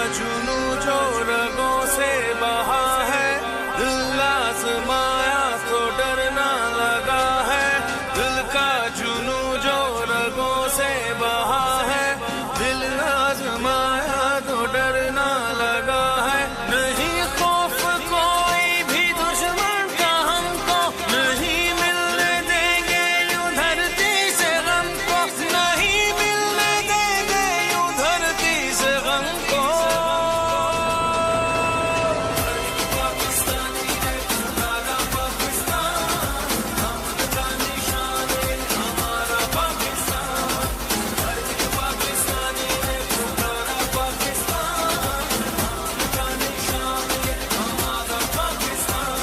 जुनू जो रगों से बहा है, दिल आजमाया तो डरना लगा है। दिल का जुनू जो रगों से बहा है, दिल आजमाया तो डरना लगा है। नहीं खौफ कोई भी दुश्मन का हमको, नहीं मिलने देंगे यूं धरती से गम को, नहीं मिलने देंगे यूं धरती से गम को। पाकिस्तानी है तुम्हारा पाकिस्तान, हमारा निशान है हमारा पाकिस्तान। पाकिस्तानी है तुम्हारा पाकिस्तान, हमारा निशान है हमारा पाकिस्तान।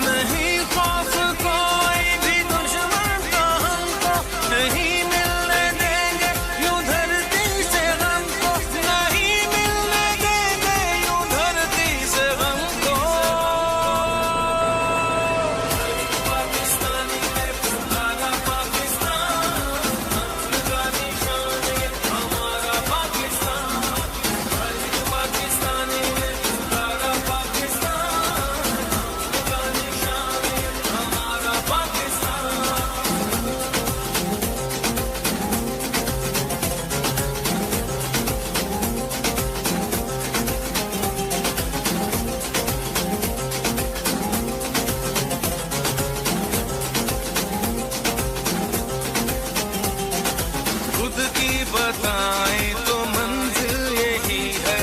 नहीं खौफ कोई भी दुश्मन का हमको, नहीं मिलने देंगे यूं धरती से गम को, नहीं मिलने देंगे यूं धरती से गम को। पाकिस्तानी है तुम्हारा पाकिस्तान, हमारा निशान है हमारा पाकिस्तान। पाकिस्तानी है तुम्हारा पाकिस्तान, हमारा निशान है हमारा पाकिस्तान। खुद की बताएं तो मंजिल यही है,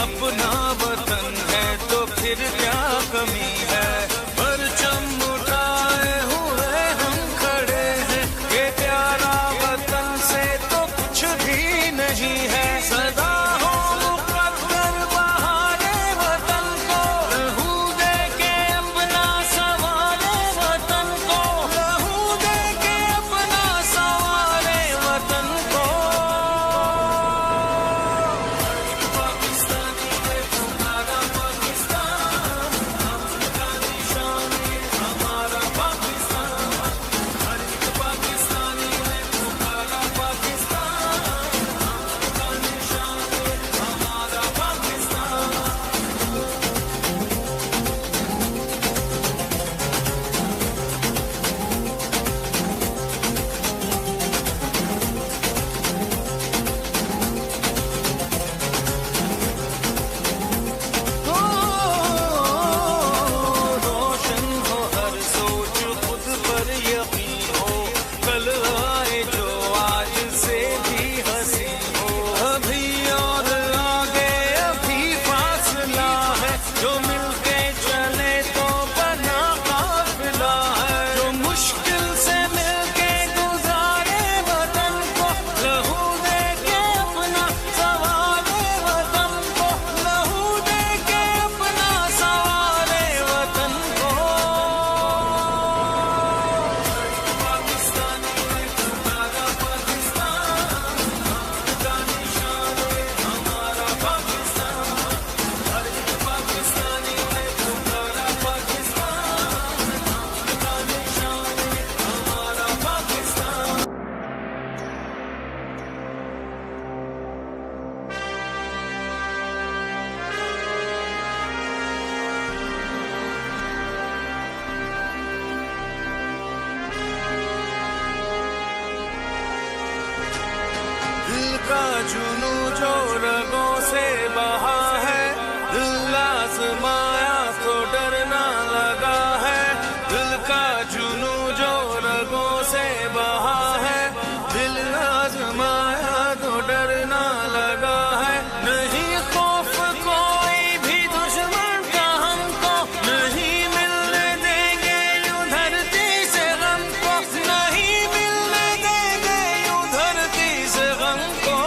अपना वतन है तो फिर क्या कमी है। परचम उठाए हुए हम खड़े हैं, ये प्यारा वतन से तो कुछ भी नहीं है। सदा हो मुकद्दर बहारे वतन को, लहू दे के अपना सवारे वतन को, लहू दे के अपना सवारे वतन को। पाकिस्तानी है तुम्हारा पाकिस्तान, हमारा निशान है हमारा पाकिस्तान। पाकिस्तानी है तुम्हारा पाकिस्तान, हमारा निशान है हमारा पाकिस्तान। रोशन हो हर सोच, खुद पर यकीन हो, कल आए जो आज से भी हंसी हो। अभी और आगे अभी फासला है, जो मिलके चले तो बना काफिला है। जो मुश्किल से मिलके गुजारे वतन को, लहू दे के अपना सवारे वतन को, लहू दे के अपना सवारे वतन को। पाकिस्तानी है तुम्हारा पाकिस्तान, हमारा निशान है हमारा पाकिस्तान। पाकिस्तानी है तुम्हारा पाकिस्तान, हमारा निशान है हमारा पाकिस्तान। दिल का जुनू जो रगों से बहा है, दिल आजमाया तो डरना लगा है। दिल का जुनू जो रगों से बहा है, दिल आजमाया तो डरना लगा है। नहीं खौफ कोई भी दुश्मन का हमको, नहीं मिलने देंगे यूं धरती से गम को, नहीं मिलने देंगे यूं धरती से गम को।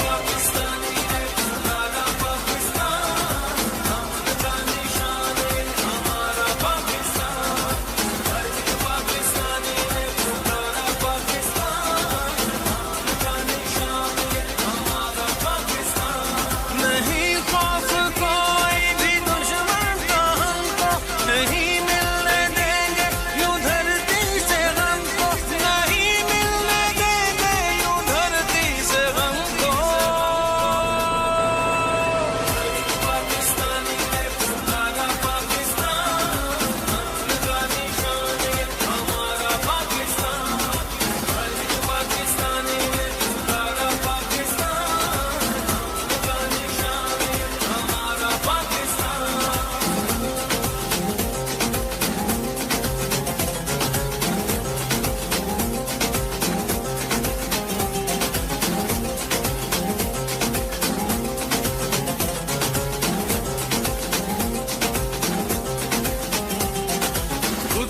पाकिस्तानी है तुम्हारा पाकिस्तान, हमारा निशान है हमारा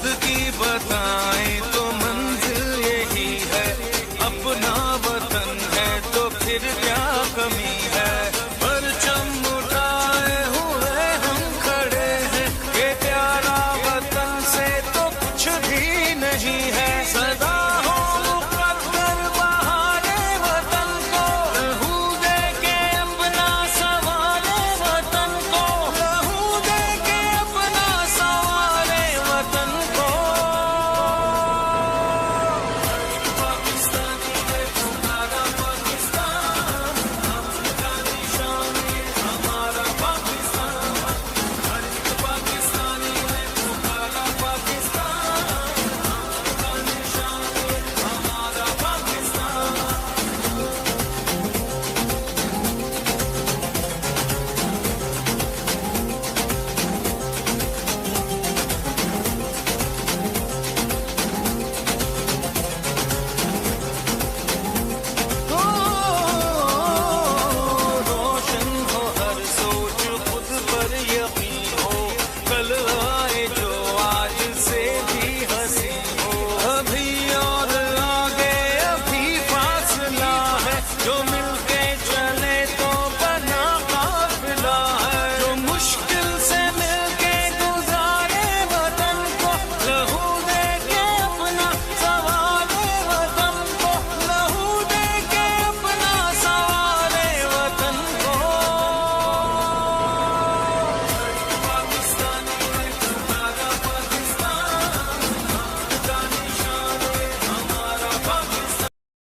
خود کی بتائیں.